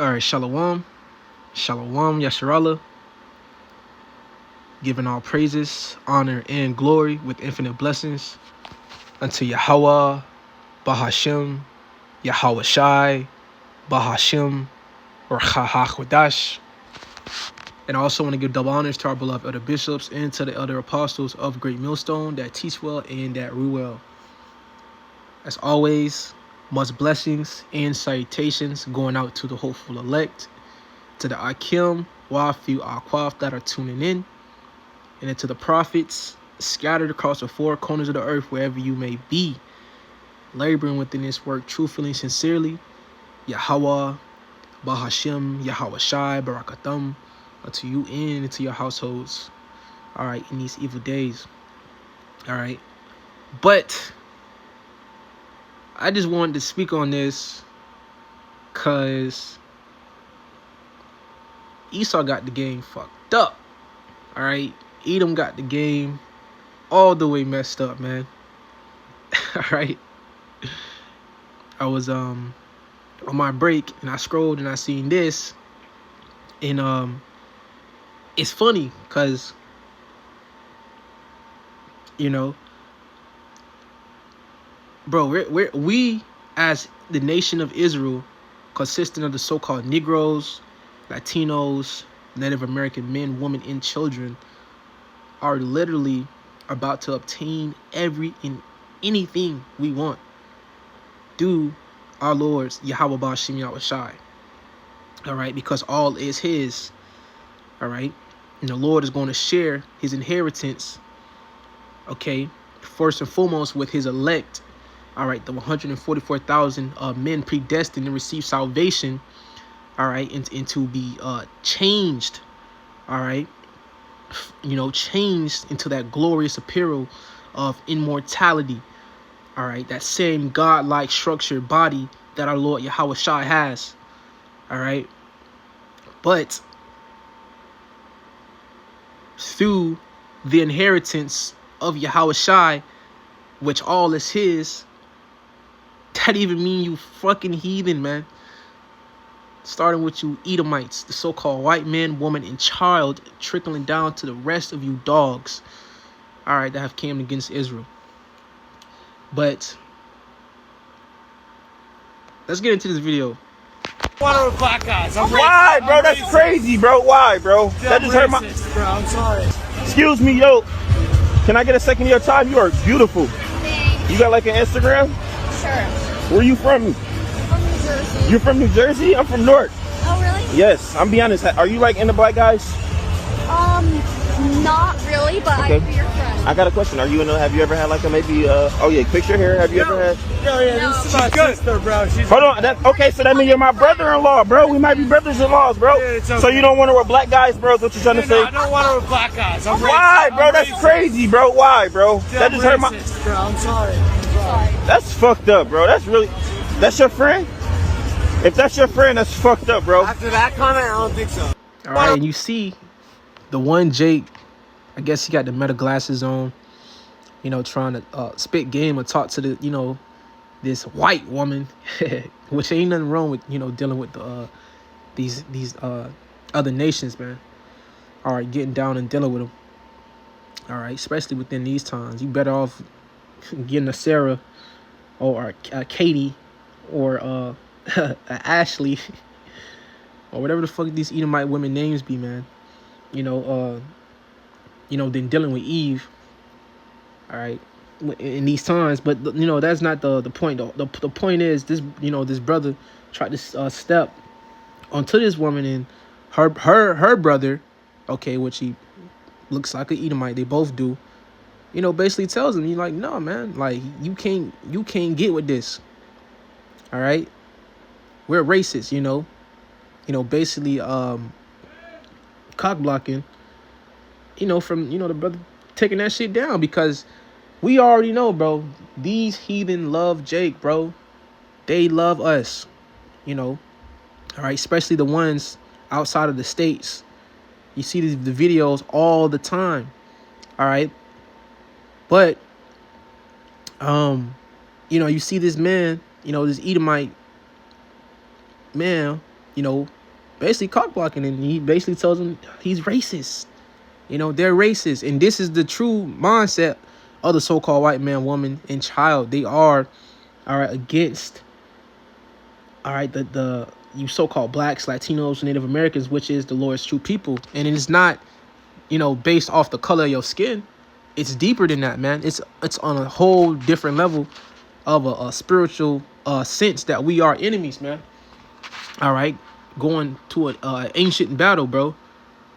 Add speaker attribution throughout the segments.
Speaker 1: All right, Shalom. Shalom, Yasharallah. Giving all praises, honor, and glory with infinite blessings unto Yahweh, Bahashem, Yahweh Shai, Bahashem, or Chahachwadash. And I also want to give double honors to our beloved elder bishops and to the elder apostles of Great Millstone that teach well and that rule well. As always, much blessings and salutations going out to the hopeful elect, to the Akim, Wafi, Akwaf that are tuning in, and to the prophets scattered across the four corners of the earth, wherever you may be, laboring within this work truthfully and sincerely. Yahweh, Bahashem, Yahweh Shai, Barakatham, unto you and into your households. All right, in these evil days. All right. But I just wanted to speak on this because Esau got the game fucked up. All right. Edom got the game all the way messed up, man. All right. I was on my break and I scrolled and I seen this, and it's funny because bro, we as the nation of Israel, consisting of the so-called Negroes, Latinos, Native American men, women, and children, are literally about to obtain every and anything we want through our Lord's Yahweh Ba'ashem Yahweh Shai. All right, because all is his. All right, and the Lord is going to share his inheritance, okay, first and foremost with his elect. All right, the 144,000 men predestined to receive salvation. All right, and to be changed. All right, changed into that glorious apparel of immortality. All right, that same God-like structured body that our Lord Yahweh Shai has. All right, but through the inheritance of Yahweh Shai, which all is his, that even mean you fucking heathen, man. Starting with you Edomites, the so-called white man, woman, and child, trickling down to the rest of you dogs, all right, that have came against Israel. But let's get into this video.
Speaker 2: One of the black guys.
Speaker 3: Why, bro? That's crazy, bro. Why, bro? That just hurt my.
Speaker 2: Bro, I'm sorry.
Speaker 3: Excuse me, yo. Can I get a second of your time? You are beautiful.
Speaker 4: Thanks.
Speaker 3: You got like an Instagram?
Speaker 4: Sure.
Speaker 3: Where you from?
Speaker 4: From New Jersey.
Speaker 3: You're from New Jersey? I'm from Newark.
Speaker 4: Oh, really?
Speaker 3: Yes. I'm be honest. Are you like into black guys?
Speaker 4: Not really, but
Speaker 3: Okay.
Speaker 4: I'd be your friend.
Speaker 3: I got a question. Are you into? Have you ever had like a maybe? Oh yeah, picture here. Have you ever had?
Speaker 2: Yo, yeah,
Speaker 4: No.
Speaker 2: this is my sister, bro. She's
Speaker 3: Hold on. Okay. So that means you're my brother-in-law, bro. We might be brothers-in-laws, bro.
Speaker 2: Yeah, it's okay.
Speaker 3: So you don't want to wear black guys, bro? Is what you're trying to
Speaker 2: No,
Speaker 3: say?
Speaker 2: I don't want to with black guys. I'm
Speaker 3: Why,
Speaker 2: racist.
Speaker 3: bro?
Speaker 2: I'm
Speaker 3: That's
Speaker 2: racist.
Speaker 3: crazy, bro. Why, bro?
Speaker 2: Yeah,
Speaker 3: That just hurt my.
Speaker 2: racist, bro. I'm sorry.
Speaker 4: Sorry.
Speaker 3: That's fucked up, bro. That's really. That's your friend? If that's your friend, that's fucked up, bro.
Speaker 2: After that comment, I don't think so.
Speaker 1: All right, and you see the one Jake, I guess he got the meta glasses on, trying to spit game or talk to the, this white woman, which ain't nothing wrong with, dealing with the these other nations, man. All right, getting down and dealing with them. All right, especially within these times, you better off getting a Sarah or a Katie or a Ashley or whatever the fuck these Edomite women names be, man. Than dealing with Eve. All right, in these times, but that's not the point though. The point is this, this brother tried to step onto this woman, and her brother, okay, which he looks like an Edomite, they both do, basically tells him, you're like, no, man, like you can't get with this. All right, we're racist, basically cock blocking, from the brother taking that shit down, because we already know, bro, these heathen love Jake, bro. They love us, all right, especially the ones outside of the states. You see the videos all the time, all right, but you see this man, this Edomite man, you know, basically cock blocking, and he basically tells them he's racist. You know, they're racist, and this is the true mindset of the so-called white man, woman, and child. They are, all right, against, all right, the you so-called blacks, Latinos, Native Americans, which is the Lord's true people, and it is not, you know, based off the color of your skin. It's deeper than that, man. It's on a whole different level of a spiritual sense that we are enemies, man. All right, going to an ancient battle, bro.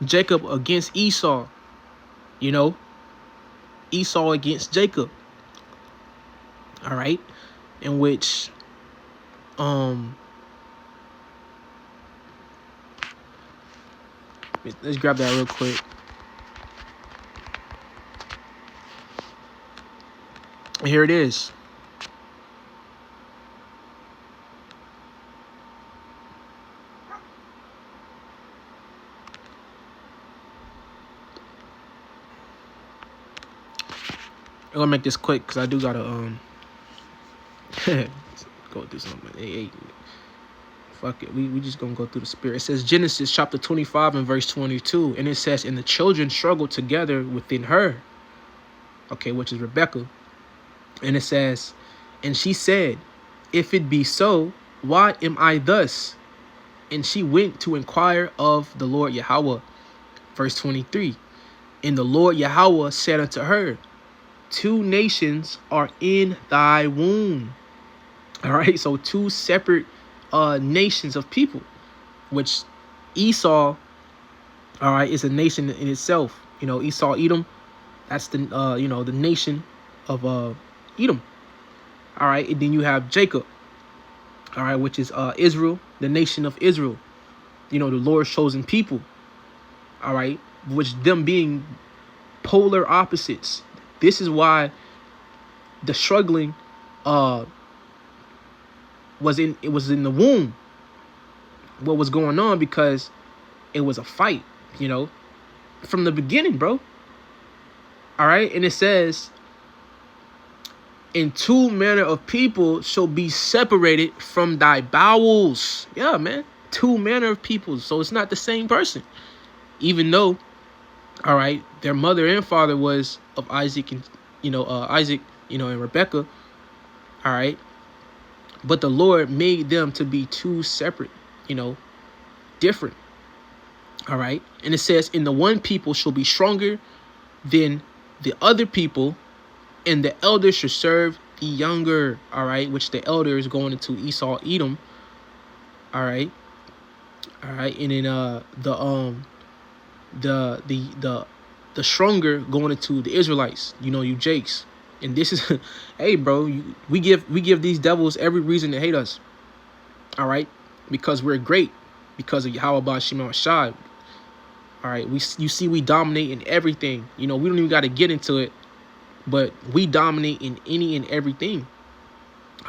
Speaker 1: Jacob against Esau. You know, Esau against Jacob. All right, in which let's grab that real quick. Here it is. I'm gonna make this quick because I do gotta go through something. Hey, fuck it. We just gonna go through the spirit. It says Genesis chapter 25 and verse 22, and it says, "And the children struggled together within her," okay, which is Rebecca. And it says, "And she said, If it be so, why am I thus? And she went to inquire of the Lord Yahweh." Verse 23, "And the Lord Yahweh said unto her, Two nations are in thy womb." All right, so two separate nations of people, which Esau, all right, is a nation in itself. You know, Esau, Edom, that's the you know, the nation of Edom. All right, and then you have Jacob, all right, which is Israel, the nation of Israel. You know, the Lord's chosen people. All right, which them being polar opposites. This is why the struggling was in the womb. What was going on, because it was a fight, you know, from the beginning, bro. All right, and it says, "And two manner of people shall be separated from thy bowels." Yeah, man, two manner of people. So it's not the same person, even though, all right, their mother and father was of Isaac and, Isaac, and Rebecca. All right. But the Lord made them to be two separate, different. All right. And it says, "And the one people shall be stronger than the other people, and the elder shall serve the younger." All right. Which the elder is going into Esau, Edom. All right. All right. And then the stronger going into the Israelites, you Jakes. And this is, hey, bro, we give these devils every reason to hate us. All right, because we're great, because of Yahweh Ba'Shema Shai. All right, you see we dominate in everything. We don't even got to get into it, but we dominate in any and everything.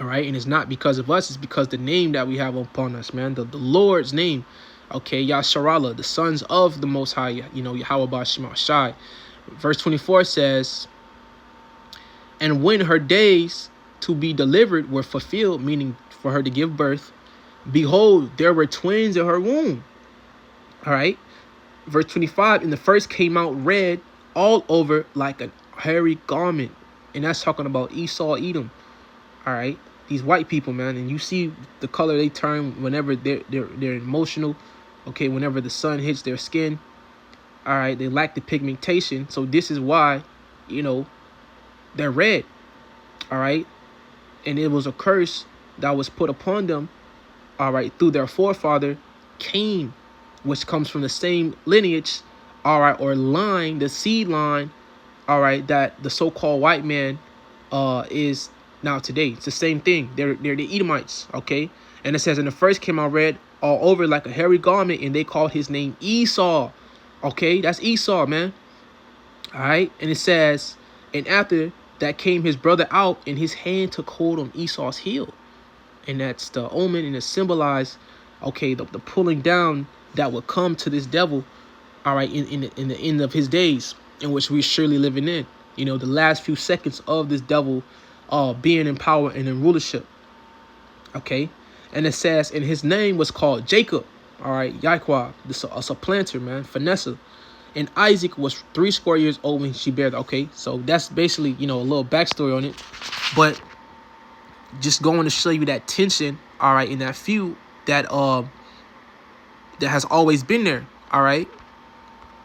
Speaker 1: All right, and it's not because of us; it's because the name that we have upon us, man. The Lord's name. Okay, Yasharallah, the sons of the Most High, Yahweh Ba'Shema Shai. Verse 24 says, "And when her days to be delivered were fulfilled," meaning for her to give birth, "behold, there were twins in her womb." All right. Verse 25, "And the first came out red all over like a hairy garment." And that's talking about Esau, Edom. All right. These white people, man. And you see the color they turn whenever they're emotional. Okay. Whenever the sun hits their skin. All right. They lack the pigmentation. So this is why, they're red. All right. And it was a curse that was put upon them, all right, through their forefather Cain, which comes from the same lineage, all right, or line, the seed line, all right, that the so-called white man is now today. It's the same thing. They're the Edomites. Okay. And it says, "And the first came out red all over like a hairy garment, and they called his name Esau." Okay. That's Esau, man. All right. And it says, "And after that came his brother out, and his hand took hold on Esau's heel." And that's the omen, and it symbolized, okay, the pulling down that would come to this devil, all right, in the end of his days, in which we're surely living in. The last few seconds of this devil being in power and in rulership. Okay. And it says, "And his name was called Jacob." All right, Yaquah, a supplanter, man, Vanessa. And Isaac was 3 square years old when she bare. Okay, so that's basically, a little backstory on it. But just going to show you that tension, all right, in that feud that has always been there, all right.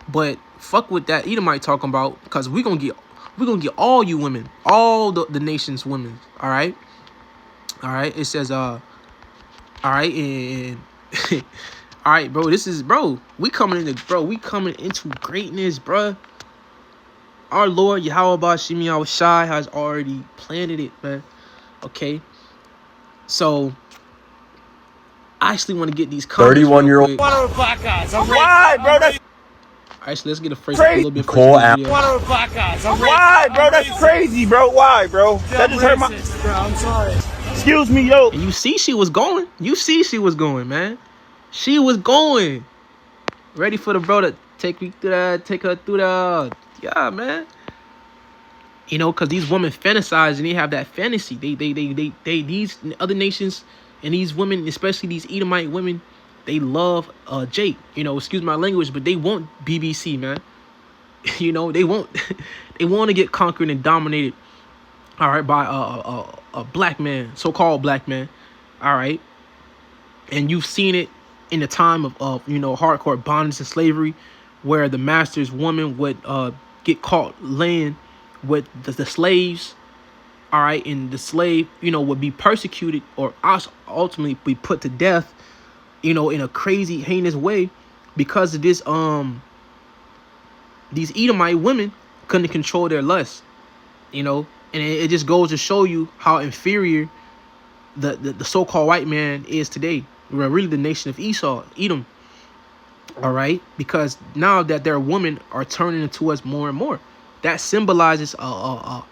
Speaker 1: But fuck with that Edomite talking about, because we're gonna get all you women, all the nation's women, all right. All right, it says all right, and all right, bro, we coming into greatness, bro. Our Lord Yahweh Bashim Yahweh Shai has already planted it, man. Okay, so I actually want to get these comments
Speaker 3: 31-year-old.
Speaker 2: One of the black guys. I'm
Speaker 3: Why, bro? That's
Speaker 1: Actually, let's get a
Speaker 3: crazy.
Speaker 1: little bit
Speaker 3: Cole
Speaker 1: first. Video.
Speaker 2: one of the black guys. I'm
Speaker 3: why, bro? That's crazy, bro. Why, bro? That just hurt my.
Speaker 2: bro. I'm sorry.
Speaker 3: Excuse me, yo.
Speaker 1: And you see she was going. Man. She was going. Ready for the bro to take her through that. Yeah, man. Because these women fantasize and they have that fantasy. They these other nations and these women, especially these Edomite women, they love Jake. Excuse my language, but they want BBC, man. They want to get conquered and dominated. All right, by a black man, so-called black man. All right, and you've seen it in the time of hardcore bondage and slavery, where the master's woman would get caught laying with the slaves. All right, and the slave would be persecuted or ultimately be put to death, in a crazy heinous way, because of this these Edomite women couldn't control their lust, and it just goes to show you how inferior the so-called white man is today. We're really the nation of Edom. All right, because now that their women are turning into us more and more, that symbolizes a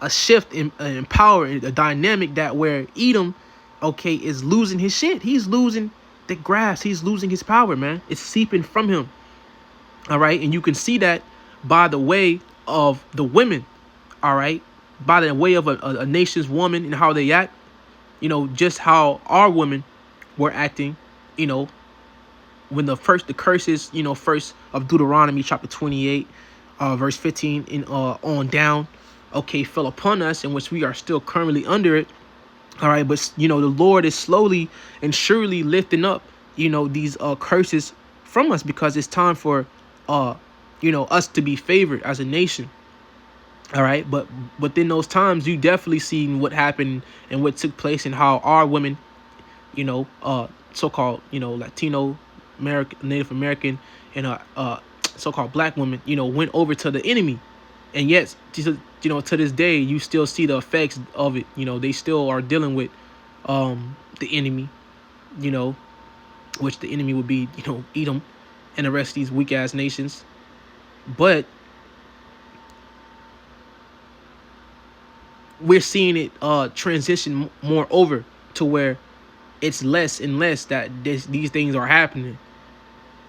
Speaker 1: shift in power, a dynamic that where Edom, okay, is losing his shit. He's losing the grasp. He's losing his power, man. It's seeping from him. All right, and you can see that by the way of the women. All right, by the way of a nation's woman and how they act. Just how our women were acting. When the curses, first of Deuteronomy chapter 28, verse 15 and on down, okay, fell upon us, in which we are still currently under it. All right, but the Lord is slowly and surely lifting up, these curses from us, because it's time for us to be favored as a nation. All right, but within those times, you definitely seen what happened and what took place, and how our women, so-called, Latino, American, Native American, and so-called black women, went over to the enemy. And yet, to this day, you still see the effects of it. They still are dealing with the enemy, which the enemy would be, Edom and the rest of these weak-ass nations. But we're seeing it transition more over to where it's less and less that these things are happening,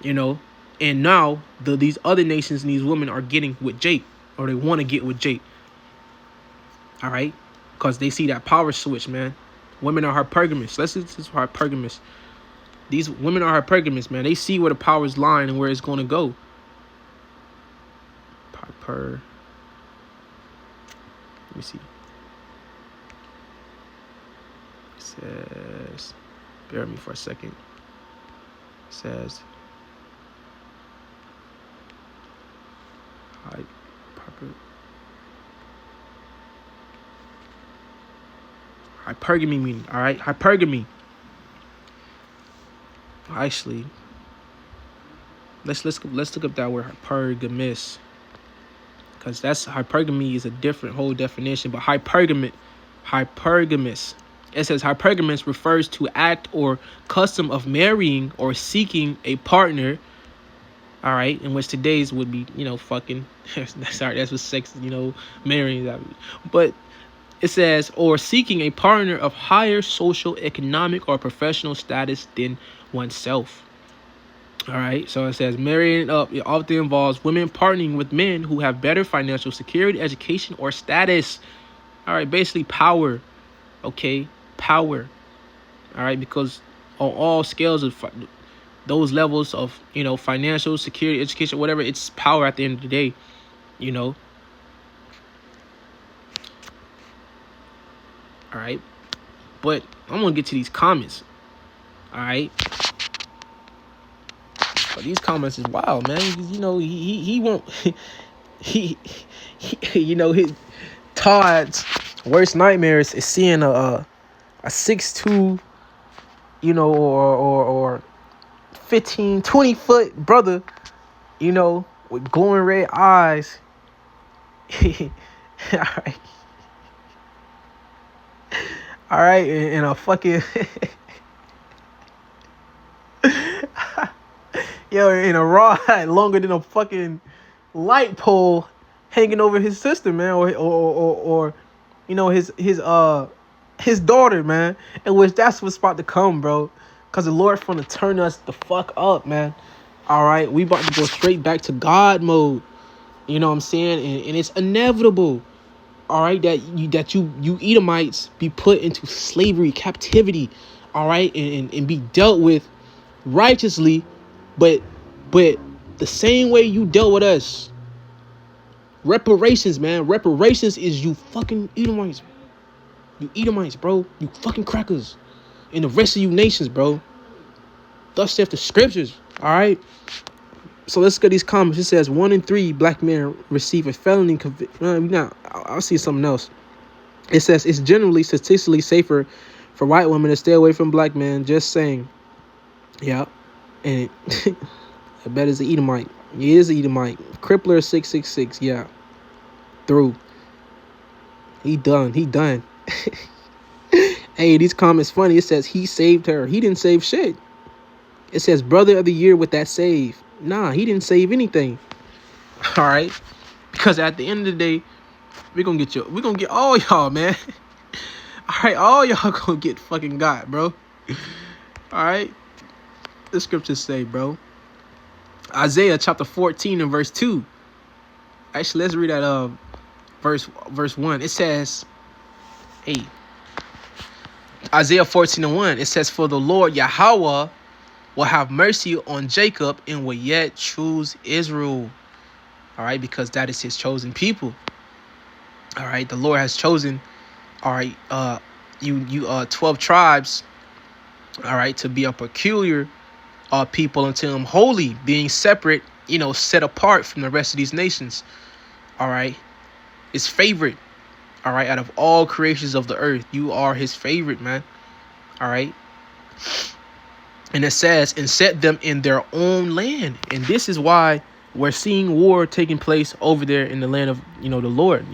Speaker 1: and now these other nations and these women are getting with Jake, or they want to get with Jake. All right, because they see that power switch, man. Women are hypergamous. This is hypergamous. These women are hypergamous, man. They see where the power is lying and where it's going to go. Let me see. It says, bear with me for a second. It says, hypergamy meaning, all right? Hypergamy. Actually, let's look up that word hypergamous, because that's hypergamy is a different whole definition. But hypergamous. It says hypergamous refers to act or custom of marrying or seeking a partner. All right, in which today's would be, fucking. Sorry, that's what sex, marrying. But it says, or seeking a partner of higher social, economic, or professional status than oneself. All right, so it says marrying up, it often involves women partnering with men who have better financial security, education, or status. All right, basically power. Okay, power. All right, because on all scales of those levels of, financial security, education, whatever. It's power at the end of the day, you know. All right, but I'm gonna get to these comments. All right, but these comments is wild, man. He won't. he his Todd's worst nightmares is seeing a 6'2", or 15, 20 foot brother, with glowing red eyes. All right, and a fucking in a rod longer than a fucking light pole hanging over his sister, man, or his daughter, man. In which that's what's about to come, bro. Cause the Lord's gonna turn us the fuck up, man. All right, we about to go straight back to God mode. You know what I'm saying? And it's inevitable. All right, that you Edomites be put into slavery, captivity. All right, and be dealt with righteously, but the same way you dealt with us. Reparations, man. Reparations is you fucking Edomites. You Edomites, bro. You fucking crackers. And the rest of you nations, bro. Thus saith the scriptures. All right. So let's get these comments. It says 1 in 3 black men receive a felony conviction. I'll see something else. It says it's generally statistically safer for white women to stay away from black men. Just saying. Yeah. And I bet it's an Edomite. He is an Edomite. Crippler 666. Yeah. Through. He done. Hey, these comments funny. It says he saved her. He didn't save shit. It says brother of the year with that save. Nah, he didn't save anything. All right. Because at the end of the day, we're gonna get all y'all, man. All right, all y'all gonna get fucking got, bro. All right. The scriptures say, bro. Isaiah chapter 14 and verse 2. Actually, let's read that verse 1. It says, hey, Isaiah 14 and 1. It says, for the Lord Yahweh will have mercy on Jacob and will yet choose Israel. All right, because that is his chosen people. All right, the Lord has chosen, all right, you 12 tribes, all right, to be a peculiar people unto him, holy, being separate, set apart from the rest of these nations. All right, his favorite. All right, out of all creations of the earth, you are his favorite, man. All right. And it says, and set them in their own land. And this is why we're seeing war taking place over there in the land of, the Lord,